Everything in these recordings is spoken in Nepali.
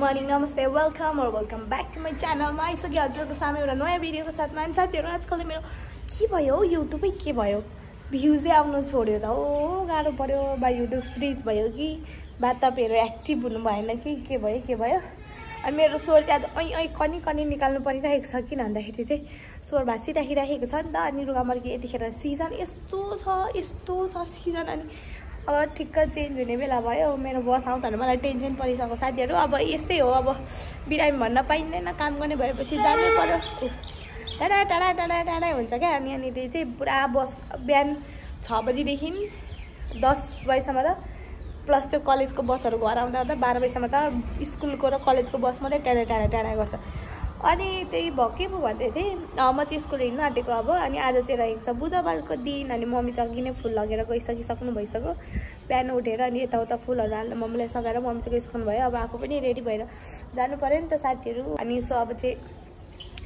मर्निङ नमस्ते वेलकम ब्याक टु माई च्यानलमा आइसक्यो हजुरहरूको सामु एउटा नयाँ भिडियोको साथमा। अनि साथीहरू आजकल मेरो के भयो युट्युबै के भयो भ्युजै आउनु छोड्यो त हो गाह्रो पर्यो बा युट्युब फ्रिज भयो कि बा तपाईँहरू एक्टिभ हुनु भएन कि के भयो। अनि मेरो स्वर चाहिँ आज कनी निकाल्नु परिरहेको छ किन भन्दाखेरि चाहिँ स्वर भाँसिराखिरहेको छ नि त। अनि रुगामर्की यतिखेर सिजन यस्तो छ सिजन। अनि अब ठिक्क चेन्ज हुने बेला भयो मेरो बस आउँछ भने मलाई टेन्सन परिसक्यो साथीहरू। अब यस्तै हो अब बिरामी भन्न पाइँदैन काम गर्ने भएपछि जानै पर्यो टाढा हुन्छ क्या। अनि यहाँनिर चाहिँ पुरा बस बिहान 6 बजीदेखि 10 बजीसम्म त प्लस त्यो कलेजको बसहरू घर आउँदा 12 बजीसम्म त स्कुलको र कलेजको बस मात्रै टाढा गर्छ। अनि त्यही भक्कै पो भन्दै थिएँ म चाहिँ स्कुल हिँड्नु आँटेको अब। अनि आज चाहिँ रहेको छ बुधबारको दिन। अनि मम्मी चाहिँ अघि नै फुल लगेर गइसकिसक्नु भइसक्यो। बिहान उठेर अनि यताउता फुलहरू हाल्नु मम्मीलाई सघाएर मम्मी चाहिँ गइसक्नु भयो। अब आफू पनि रेडी भएर जानु पऱ्यो नि त साथीहरू। अनि सो अब चाहिँ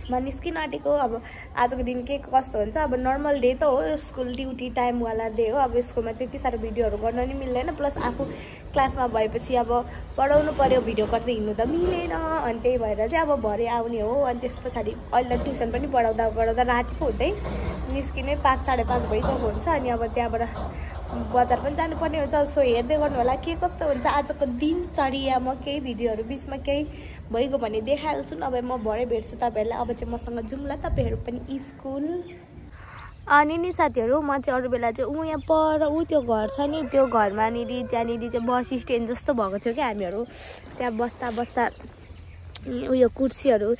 म निस्किनु आँटेको। अब आजको दिन के कस्तो हुन्छ अब नर्मल डे त हो स्कुल ड्युटी टाइमवाला डे हो। अब स्कुलमा त्यति साह्रो भिडियोहरू गर्न नि मिल्दैन प्लस आफू क्लासमा भएपछि अब पढाउनु पऱ्यो भिडियो गर्दै हिँड्नु त मिलेन। अनि त्यही भएर चाहिँ अब भरे आउने हो। अनि त्यस पछाडि अहिले ट्युसन पनि पढाउँदा राति पो हुन्छ है निस्किने 5 साढे 5 भइसकेको हुन्छ। अनि अब त्यहाँबाट बजार पनि जानुपर्ने हुन्छ। सो हेर्दै गर्नु होला के कस्तो हुन्छ आजको दिनचर्या। म केही भिडियोहरू बिचमा केही भइगयो भने देखाइहाल्छु नभए म भरे भेट्छु तपाईँहरूलाई। अब चाहिँ मसँग जाउँला तपाईँहरू पनि स्कुल। अनि नि साथीहरू म चाहिँ अरू बेला चाहिँ यहाँ पर त्यो घर छ नि त्यो घरमा त्यहाँनिर चाहिँ बस स्ट्यान्ड जस्तो भएको थियो क्या। हामीहरू त्यहाँ बस्दा उयो कुर्सीहरू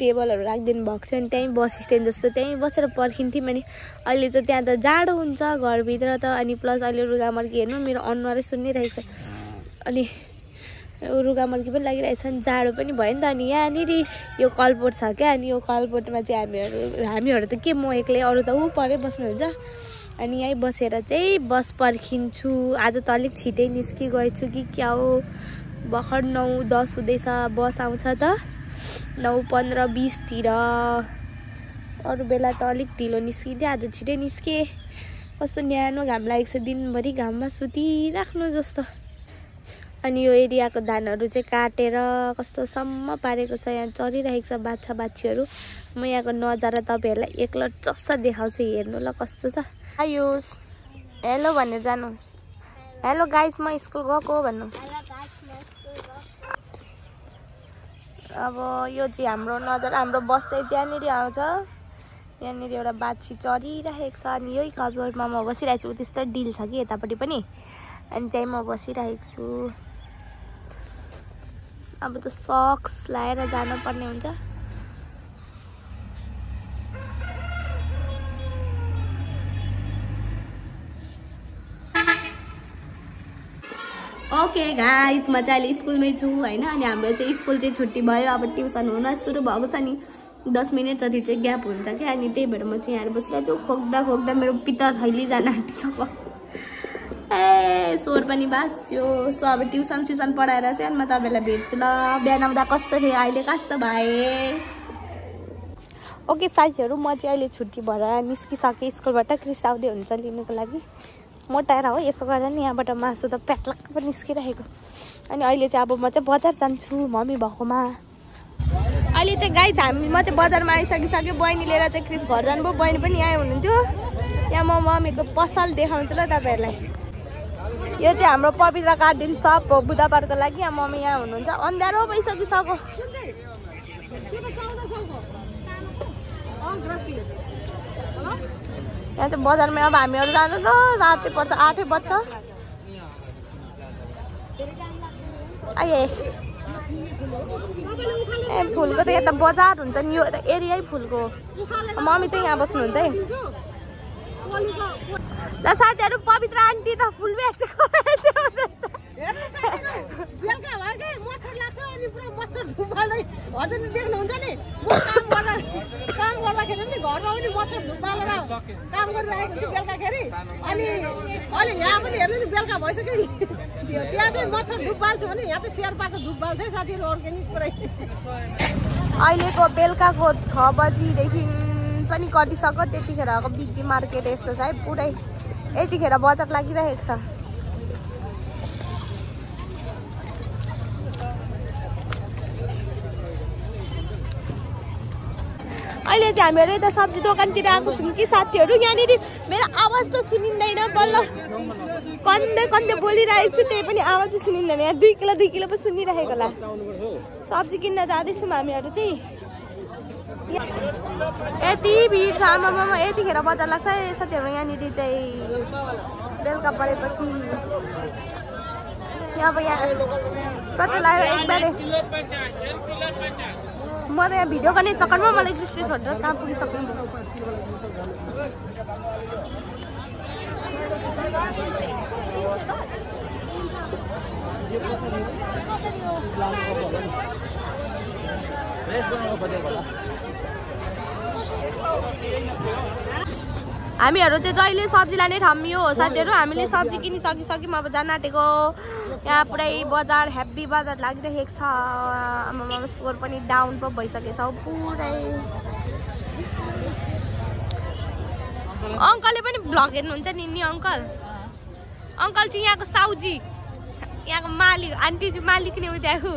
टेबलहरू राखिदिनु भएको थियो। अनि त्यहीँ बस स्ट्यान्ड जस्तो त्यहीँ बसेर पर्खिन्थ्यौँ। अनि अहिले त त्यहाँ त जाडो हुन्छ घरभित्र त। अनि प्लस अहिले रुगामर्की हेर्नु मेरो अनुहारै सुन्निरहेको छ। अनि रुगामर्की पनि लागिरहेको छ नि जाडो पनि भयो नि त। अनि यहाँनिर यो कलपोट छ क्या। अनि यो कलपोटमा चाहिँ हामीहरू त के म एक्लै अरू त ऊ परै बस्नुहुन्छ। अनि यहीँ बसेर चाहिँ बस पर्खिन्छु। आज त अलिक छिटै निस्किगएछु कि क्या हो भर्खर 9:10 हुँदैछ बस आउँछ त 9:15-20 तिर। अरू बेला त अलिक ढिलो निस्किन्थ्यो आज छिटै निस्केँ। कस्तो न्यानो घाम लागेको छ दिनभरि घाममा सुतिराख्नु जस्तो। अनि यो एरियाको धानहरू चाहिँ काटेर कस्तोसम्म पारेको छ यहाँ चरिरहेको छ बाछा बाछीहरू। म यहाँको नजारा तपाईँहरूलाई एकलट चस्सा देखाउँछु हेर्नु ल कस्तो छ। आयुष हेलो भनेर जानु हेलो गाइस म स्कुल गएको भन्नु। अब यो चाहिँ हाम्रो नजारा हाम्रो बस चाहिँ त्यहाँनिर आउँछ। यहाँनिर एउटा बाछी चरिरहेको छ। अनि यही कलबोर्डमा म बसिरहेको छु। त्यस्तो डिल छ कि यतापट्टि पनि। अनि त्यहीँ म बसिरहेको छु। अब त सक्स लाएर जानुपर्ने हुन्छ। ओके गाइस म चाहिँ अहिले स्कुलमै छु होइन। अनि हाम्रो चाहिँ स्कुल चाहिँ छुट्टी भयो अब ट्युसन हुन सुरु भएको छ नि 10 मिनट जति चाहिँ ग्याप हुन्छ क्या। अनि त्यही भएर म चाहिँ यहाँ बसिरहेको छु। खोक्दा मेरो पिता थैली जान आँटिसक्यो। ए स्वर पनि बास्यो। सो अब ट्युसन पढाएर चाहिँ अनि म तपाईँलाई भेट्छु ल। बिहान आउँदा कस्तो थियो अहिले कस्तो भए। ओके साथीहरू म चाहिँ अहिले छुट्टी भएर निस्किसकेँ स्कुलबाट। क्रिस आउँदै हुन्छ लिनुको लागि मोटाएर हो यसो गरेर नि यहाँबाट मासु त प्याक्लक्क पनि निस्किरहेको। अनि अहिले चाहिँ अब म चाहिँ बजार जान्छु मम्मी भएकोमा। अहिले चाहिँ गाइस म चाहिँ बजारमा आइसकिसक्यो। बहिनी लिएर चाहिँ क्रिस घर जानुभयो। बहिनी पनि यहीँ हुनुहुन्थ्यो। यहाँ म मम्मीको पसल देखाउँछु ल तपाईँहरूलाई। यो चाहिँ हाम्रो पवित्र गार्डन सप हो बुधबारको लागि। यहाँ मम्मी यहाँ हुनुहुन्छ। अन्धारो भइसकिसक्यो। यहाँ चाहिँ बजारमा अब हामीहरू जानु त राति पर्छ 8 बज्छ। आए ए फुलको त यहाँ त बजार हुन्छ नि यो एरियै फुलको। मम्मी चाहिँ यहाँ बस्नुहुन्छ है ल। साथीहरू पवित्र आन्टी त फुल बेचेको बेलुका भयो कि मच्छर लाग्छ अनि पुरा मच्छर धुपाल्दै हजुरले देख्नुहुन्छ नि काम गर्दाखेरि नि घरमा पनि मच्छर धुपालेर काम गरिरहेको हुन्छ बेलुकाखेरि। अनि अहिले यहाँ पनि हेर्नु नि बेलुका भइसक्यो त्यहाँ चाहिँ मच्छर धुप बाल्छु भने यहाँ चाहिँ शेर्पाको धुप बाल्छ है साथीहरू अर्ग्यानिक पुरै। अहिलेको बेलुकाको 6 बजीदेखि पनि कटिसक्यो। त्यतिखेरको बिजी मार्केट यस्तो छ है पुरै यतिखेर बजार लागिरहेको छ। अहिले चाहिँ हामीहरू यता सब्जी दोकानतिर आएको छौँ कि साथीहरू। यहाँनिर मेरो आवाज त सुनिँदैन, बल्ल कन्दै कन्दै बोलिरहेको छु, त्यही पनि आवाज चाहिँ सुनिँदैन। यहाँ 2 किलो पो सुनिरहेको होला। सब्जी किन्न जाँदैछौँ हामीहरू चाहिँ। यति भिड छ आमामा, यतिखेर बजार लाग्छ है साथीहरू। यहाँनिर चाहिँ बेलुका परेपछि अब यहाँ चट्टा लगाएर एकबारे म त यहाँ भिडियो गर्ने चक्करमा मलाई कृष्णले छोडेर कहाँ पुगिसक्नु। हामीहरू चाहिँ जहिले सब्जी लाने ठाउँ यो हो साथीहरू। हामीले सब्जी किनिसकिसक्यौँ, अब जान आँटेको। यहाँ पुरै बजार हेभी बजार लागिरहेको छ। आमामा स्कोर पनि डाउन पो भइसकेछ पुरै। अङ्कलले पनि भ्लग हेर्नुहुन्छ नि अङ्कल। अङ्कल चाहिँ यहाँको साउजी, यहाँको मालिक, आन्टी चाहिँ मालिक नै हो त्यहाँको।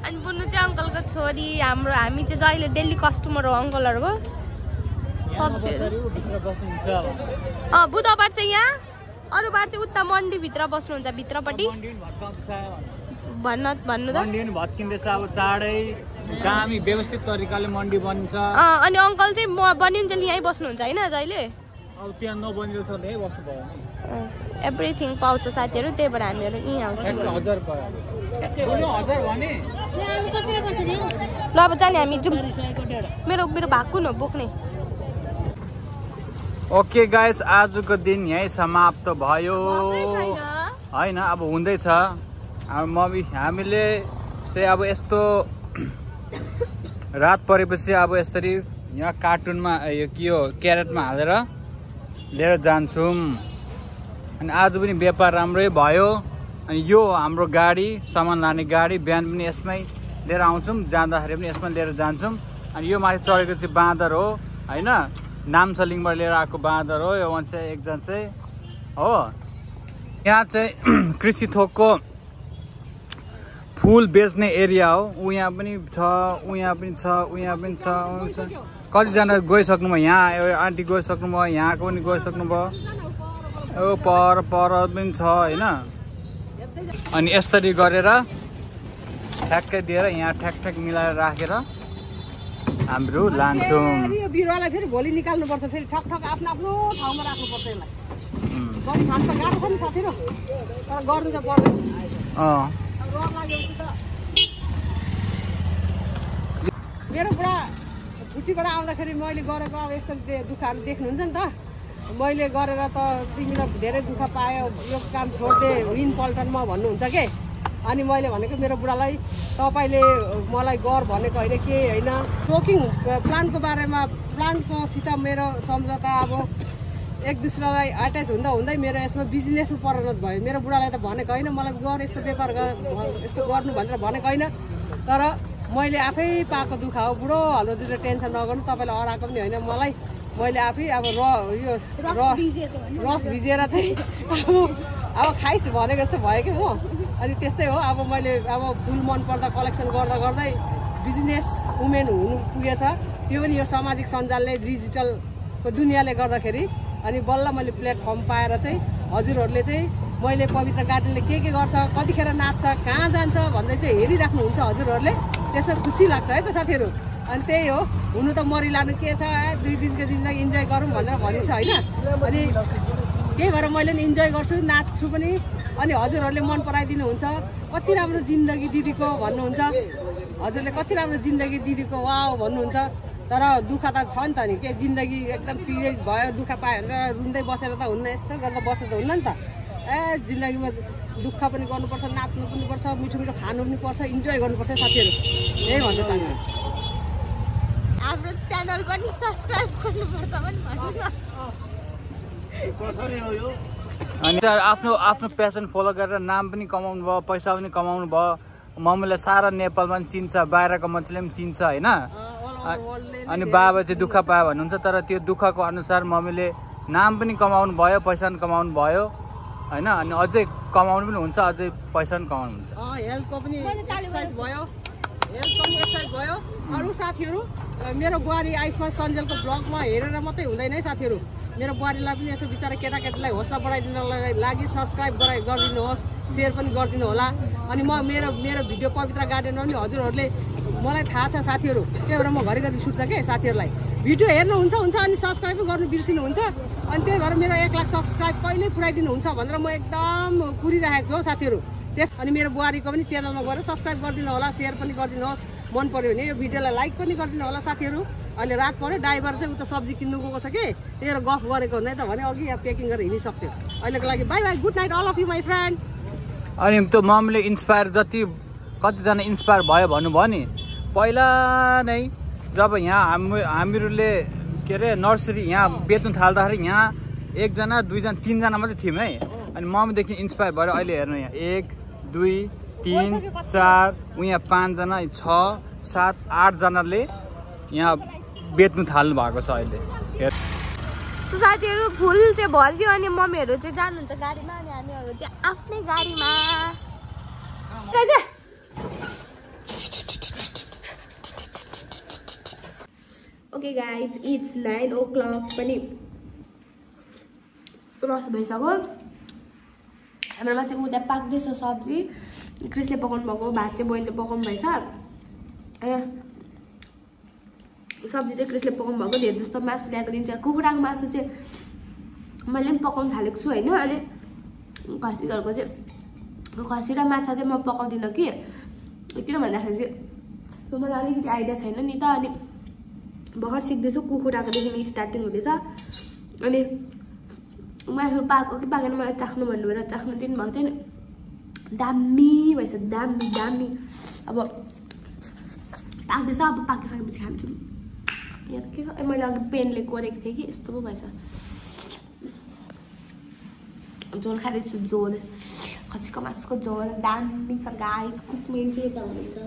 अनि बुन्नु चाहिँ अङ्कलको छोरी। हामी चाहिँ जहिले डेली कस्टमर हो अङ्कलहरूको। बुधबार चाहिँ यहाँ, अरू बार चाहिँ उता मन्डीभित्र बस्नुहुन्छ, भित्रपट्टि भन्नु त भत्किँदैछ अब चाँडै दामी व्यवस्थित तरिकाले मन्डी बन्छ। अनि अङ्कल चाहिँ बनिन्छ यहीँ बस्नुहुन्छ होइन जहिले? अब त्यहाँ नबनिन्छ यहीँ बस्नु भयो। एभ्रिथिङ पाउँछ साथीहरू, त्यही भएर हामीहरू यहीँ आउँछौँ। 1000 भयो। 1000 भने ल अब जाने हामी जाउँ। मेरो भाकु न बोक्ने। ओके गाइस, आजको दिन यही समाप्त भयो होइन, अब हुँदैछ। हामीले चाहिँ अब यस्तो रात परेपछि अब यसरी यहाँ कार्टुनमा यो के हो क्यारेटमा हालेर लिएर जान्छौँ। अनि आज पनि व्यापार राम्रै भयो। अनि यो हाम्रो गाडी, सामान लाने गाडी, बिहान पनि यसमै लिएर आउँछौँ, जाँदाखेरि पनि यसमा लिएर जान्छौँ। अनि यो माथि चढेको चाहिँ बाँदर हो होइन, नामसलिङबाट लिएर आएको बाँदर हो यो मान्छे एकजना चाहिँ हो। यहाँ चाहिँ कृषि थोकको फुल बेच्ने एरिया हो। यहाँ पनि छ, यहाँ पनि छ, यहाँ पनि छ। कतिजना गइसक्नु भयो, यहाँ आन्टी गइसक्नु भयो, यहाँको पनि गइसक्नु भयो। यो पर पनि छ होइन। अनि यसरी गरेर ठ्याक्कै दिएर यहाँ ठ्याक मिलाएर राखेर हाम्रो लान्छौँ। यो बिरुवालाई फेरि भोलि निकाल्नु पर्छ, फेरि ठक आफ्नो ठाउँमा राख्नु पर्छ। यसलाई गरी खान त गाह्रो छ नि साथीहरू, तर गर्नु चाहिँ पर्दैन। मेरो बुढा छुट्टीबाट आउँदाखेरि मैले गरेको अब यस्तो दुःखहरू देख्नुहुन्छ नि त। मैले गरेर त तिमीलाई धेरै दुःख पायो, यो काम छोड्दे हिँड पल्टनमा भन्नुहुन्छ के। अनि मैले भनेको मेरो बुढालाई, तपाईँले मलाई गर भनेको होइन के होइन। टोकिङ प्लान्टको बारेमा, प्लान्टकोसित मेरो सम्झौता अब एक दुसरालाई अट्याच हुँदै मेरो यसमा बिजनेसमा परिणत भयो। मेरो बुढालाई त भनेको होइन मलाई गर, यस्तो व्यापार यस्तो गर्नु भनेर भनेको होइन। तर मैले आफै पाएको दुःख हो। बुढो हल्लो जुन टेन्सन नगर्नु, तपाईँलाई अराएको पनि होइन मलाई। मैले आफै अब रस भिजेर चाहिँ अब खाइस भनेको जस्तो भयो कि म। अनि त्यस्तै हो। अब मैले अब फुल मन पर्दा कलेक्सन गर्दै बिजनेस वुमेन हुनु पुगेछ। त्यो पनि यो सामाजिक सञ्जालले, डिजिटलको दुनियाँले गर्दाखेरि। अनि बल्ल मैले प्लेटफर्म पाएर चाहिँ हजुरहरूले चाहिँ मैले पवित्र गार्डनले के गर्छ, कतिखेर नाच्छ, कहाँ जान्छ भन्दै चाहिँ हेरिराख्नुहुन्छ हजुरहरूले। त्यसमा खुसी लाग्छ है त साथीहरू। अनि त्यही हो, हुनु त मरिलानु के छ, 2 दिनको जिन्दगी इन्जोय गरौँ भनेर भनिन्छ होइन। अनि त्यही भएर मैले नि इन्जोय गर्छु, नाच्छु पनि। अनि हजुरहरूले मन पराइदिनुहुन्छ। कति राम्रो जिन्दगी दिदीको भन्नुहुन्छ हजुरले, कति राम्रो जिन्दगी दिदीको वाउ भन्नुहुन्छ। तर दुःख त छ नि त नि, के जिन्दगी एकदम पिरियड भयो, दुःख पायो भनेर रुँदै बसेर त हुन्न, यस्तो गर्दा बसेर त हुन्न नि त। जिन्दगीमा दुःख पनि गर्नुपर्छ, नाच्नु पनि पर्छ, मिठो खानु पनि पर्छ, इन्जोय गर्नुपर्छ साथीहरू। यही भन्न चाहन्छु। हाम्रो च्यानल पनि सब्स्क्राइब गर्नुपर्छ पनि भन्नु। अनि आफ्नो प्यासन फलो गरेर नाम पनि कमाउनु भयो, पैसा पनि कमाउनु भयो। मम्मीलाई सारा नेपालमा पनि चिन्छ, बाहिरको मान्छेले पनि चिन्छ होइन। अनि बाबा चाहिँ दुःख पायो भन्नुहुन्छ, तर त्यो दुःखको अनुसार मम्मीले नाम पनि कमाउनु भयो, पैसा पनि कमाउनु भयो होइन। अनि अझै कमाउनु पनि हुन्छ, अझै पैसा पनि कमाउनु हुन्छ। हेल्थको पनि एक्सर्साइज भयो, हेल्थ पनि एक्सर्साइज भयो। अरू साथीहरू मेरो बुहारी आइसमा सञ्जलको ब्लगमा हेरेर मात्रै हुँदैन है साथीहरू, मेरो बुहारीलाई पनि यसो बिचारा केटाकेटीलाई हौसला बढाइदिनको लागि सब्सक्राइब गरिदिनुहोस्, सेयर पनि गरिदिनु होला। अनि म मेरो भिडियो पवित्र गार्डनमा पनि हजुरहरूले मलाई थाहा छ साथीहरू, त्यही भएर म घरिघरि छुट्छ के साथीहरूलाई भिडियो हेर्नुहुन्छ अनि सब्सक्राइब पनि गर्नु बिर्सिनुहुन्छ। अनि त्यही भएर मेरो 1 लाख सब्सक्राइब कहिले पुऱ्याइदिनुहुन्छ भनेर म एकदम कुरिरहेको छु हौ साथीहरू। अनि मेरो बुहारीको पनि च्यानलमा गएर सब्सक्राइब गरिदिनु होला, सेयर पनि गरिदिनुहोस्, मन पर्यो भने यो भिडियोलाई लाइक पनि गरिदिनु होला साथीहरू। अहिले रात पर्यो, ड्राइभर चाहिँ उता सब्जी किन्नु गएको छ कि, त्यही भएर गफ गरेको हुँदैन त भने अघि यहाँ पेकिङ गरेर हिँडिसक्थ्यो। अहिलेको लागि bye bye, good night all of you my friend. अनि त्यो मम्मीले इन्सपायर कतिजना इन्सपायर भयो भन्नुभयो नि, पहिला नै जब यहाँ हामीहरूले के अरे नर्सरी यहाँ बेच्नु थाल्दाखेरि यहाँ 1 जना 2 जना 3 जना मात्रै थियौँ है। अनि मम्मीदेखि इन्सपायर भएर अहिले हेर्नु यहाँ 1 2 3 4 यहाँ 5 जना 6 7 8 जनाले यहाँ बेच्नु थाल्नु भएको छ अहिले। साथीहरू फुल चाहिँ भरियो अनि मम्मीहरू चाहिँ जानुहुन्छ गाडीमा अनि हामीहरू चाहिँ आफ्नै गाडीमा। ओके गाइज, इट्स 9 o'clock पनि क्रस भइसक्यो। हाम्रोमा चाहिँ उता पाक्दैछ सब्जी, क्रिसले पकाउनु भएको, भात चाहिँ बोइलले पकाउनु भएछ। सब्जी चाहिँ क्रिसले पकाउनु भएको, धेरै जस्तो मासु ल्याएको दिन्छ। कुखुराको मासु चाहिँ मैले पनि पकाउनु थालेको छु होइन। अनि खसीहरूको चाहिँ खसी र माछा चाहिँ म पकाउँदिनँ कि, किन भन्दाखेरि चाहिँ मलाई अलिकति आइडिया छैन नि त। अनि भर्खर सिक्दैछु, कुखुराकोदेखि स्टार्टिङ हुँदैछ। अनि मासु पाएको कि पाकेन मलाई चाख्नु भन्नुभएर चाख्नु दिनुभएको थियो नि, दामी भएछ, दामी दामी। अब पाक्दैछ, अब पाकिसकेपछि खान्छु। यहाँ के मैले अघि पेनले कोरेको थिएँ कि यस्तो पो भएछ। झोल खाँदैछु, झोल खसीको मासुको झोल दामी छ गाइज। कुकमेन चाहिँ यता हुनुहुन्छ,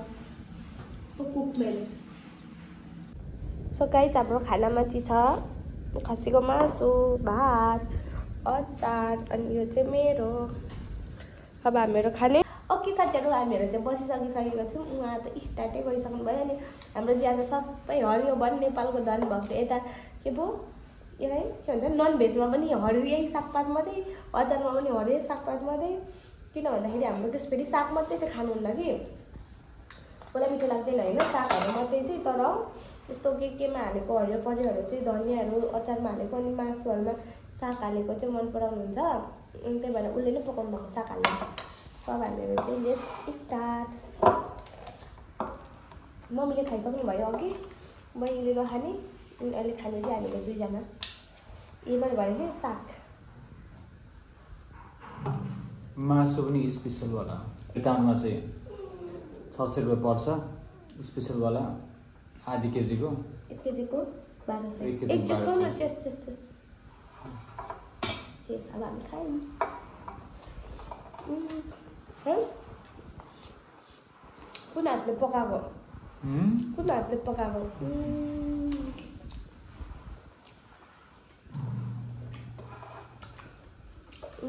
कुकमेन। सो गाइज हाम्रो खानामा चाहिँ छ खसीको मासु, भात, अचार अनि यो चाहिँ मेरो। अब हामीहरू खाने। ओके साथीहरू, हामीहरू चाहिँ बसिसकिसकेको छौँ। उहाँ त स्टार्टै गरिसक्नु भयो। अनि हाम्रो ज्यादा सबै हरियो वन नेपालको धन भएको यता के पो यो है के भन्छ ननभेजमा पनि हरियो सागपात मात्रै, अचारमा पनि हरियो सागपात मात्रै। किन भन्दाखेरि हाम्रो त्यसपछि साग मात्रै चाहिँ खानुहुन्न कि, मलाई मिठो लाग्दैन होइन सागहरू मात्रै चाहिँ। तर यस्तो केमा हालेको हरियो परियोहरू चाहिँ धनियाँहरू अचारमा हालेको अनि मासुहरूमा साग हालेको चाहिँ मन पराउनुहुन्छ। अनि त्यही भएर उसले नै पकाउनु भएको साग हालेको। अब हामीहरू चाहिँ लेट्स स्टार्ट। मम्मीले खाइसक्नु भयो अघि, बहिनीले नखाने, अनि अहिले खाने चाहिँ हामीले 2 जना। यही पनि भयो कि साग मासु पनि स्पेसलवाला दाममा चाहिँ 600 रुपियाँ पर्छ, स्पेसलवाला आधी केजीको। 1 केजीको 1200। एक जस्तो न चेस्ट अब हामी खायौँ। कुन हातले पकाएको, कुन हातले पकाएको।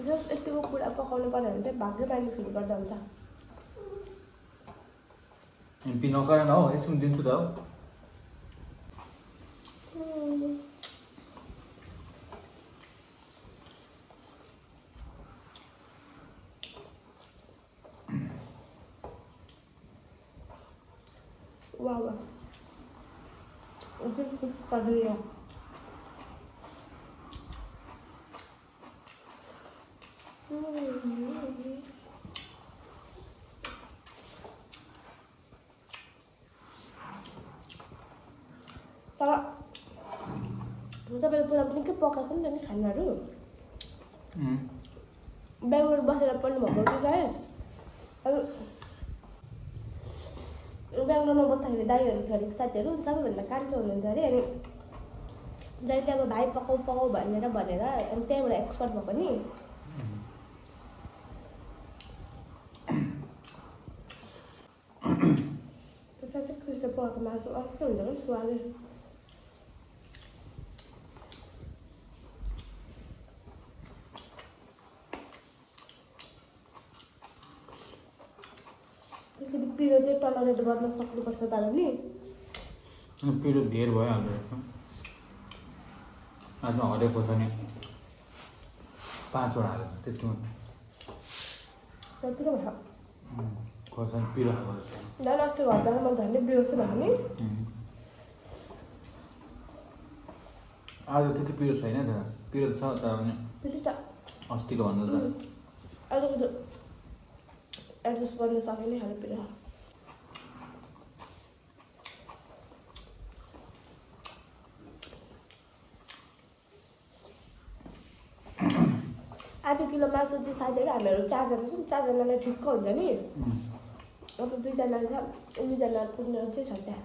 जस्ट यतिको कुरा पकाउनु पर्यो भने चाहिँ भाग्य पानी फिल गर्दा हुन्छ। पिनोकर हो एकछिन दिन्छु त। वाह वाह, उसे कुछ कर लिया। तर तपाईँले पुरा पनि के पकाएको नि त नि खानाहरू। बेङ्गलोर बसेर पढ्नु भएको कि गाइस। अब बेङ्गलोरमा बस्दाखेरि दाइहरू थियो अरे साथीहरू सबैभन्दा कान्छो हुनुहुन्थ्यो अरे। अनि दाइले अब भाइ पकाउ पकाउ भनेर अनि त्यहाँबाट एक्सपर्ट भएको नि। साथै क्रिसले पकाएको मासु अर्कै हुन्छ कि स्वादै। पिरो पिरो चाहिँ टलरेट गर्न सक्नुपर्छ तर नि पिरो धेर भइहाल्दो रहेछ आज हरेको छ नि 5 वटा हालेको त्यति पिरो भयो खोर्सानी पिरो हाल्दो रहेछ झन् अस्ति घरदा म झन्डै बिर्छु भने नि आज त्यति पिरो छैन त पिरो छ तर पनि पिरो त अस्तिको भन्दा त अलिकति एडजस्ट गर्न सकिने खाले पिरो आधा किलो मासु चाहिँ सायद हामीहरू 4 जना छौँ 4 जनालाई ठिक्क हुन्छ नि अब 2 जना छ 2 जना पुग्ने चाहिँ छ त्यहाँ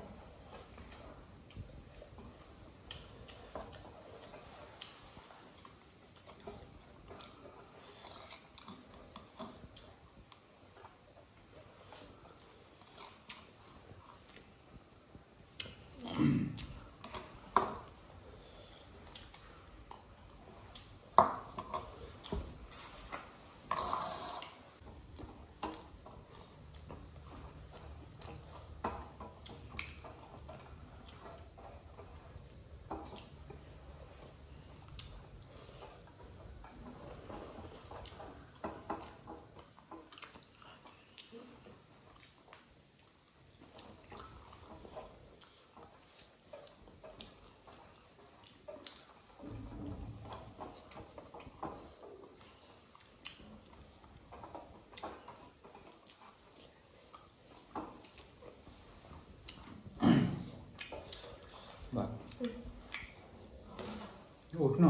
उठ्नु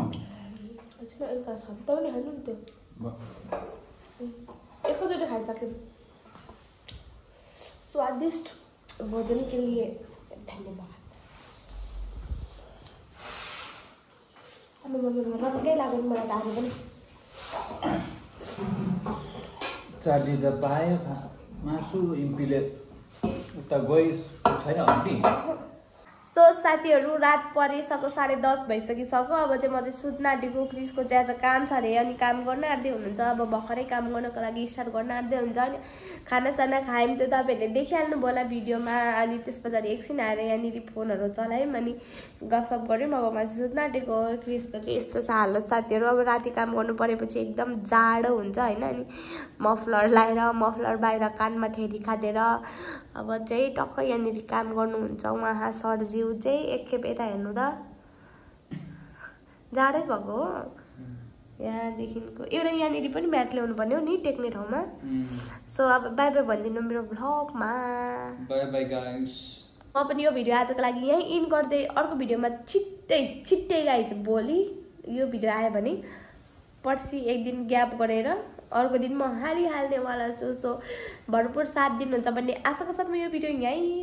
एउटा छ तपाईले खानु नि त्यो एकैचोटि खाइसक्यो स्वादिष्ट भोजन के लिए धन्यवाद रक्कै लाग्यो मलाई त आज पनि चाली त पायो मासु इम्पीले उता गइस छैन आन्टी सो साथीहरू रात परिसक्यो 10:30 भइसकिसक्यो अब चाहिँ म चाहिँ सुत्न आँटेको क्रिसको चाहिँ आज काम छ अरे अनि काम गर्न आँट्दै हुनुहुन्छ अब भर्खरै काम गर्नको लागि स्टार्ट गर्न आँट्दै हुन्छ अनि खानासाना खायौँ त्यो तपाईँहरूले देखिहाल्नु भयो होला भिडियोमा अनि त्यस पछाडि एकछिन आएर यहाँनिर फोनहरू चलायौँ अनि गफसफ गऱ्यौँ अब म चाहिँ सुत्न आँटेको क्रिसको चाहिँ यस्तो छ हालत साथीहरू अब राति काम गर्नु परेपछि एकदम जाडो हुन्छ होइन अनि मफलर लाएर मफलर बाहिर कानमा ठेरी खाँदेर अब चाहिँ टक्कै यहाँनिर काम गर्नुहुन्छ उहाँ सरज्यू चाहिँ एकखेप यता हेर्नु त जाडै भएको हो यहाँदेखिको एउटा यहाँनिर पनि म्याट ल्याउनु पर्ने हो नि टेक्ने ठाउँमा सो अब बाई बाई भनिदिनु मेरो भ्लगमा बाई बाई गाइस म पनि यो भिडियो आजको लागि यहीँ इन गर्दै अर्को भिडियोमा छिट्टै गाइज भोलि यो भिडियो आयो भने पर्सि एक दिन ग्याप गरेर अर्को दिन म हालिहाल्नेवाला छु सो भरपुर साथ दिनुहुन्छ भन्ने आशाको साथ म यो भिडियो यहीँ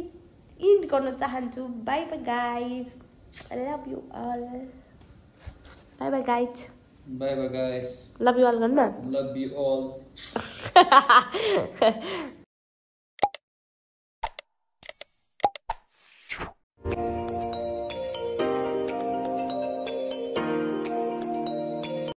इन्ड गर्न चाहन्छु bye bye guys I love you all bye bye guys bye bye guys love you all गर्नु लभ यु अल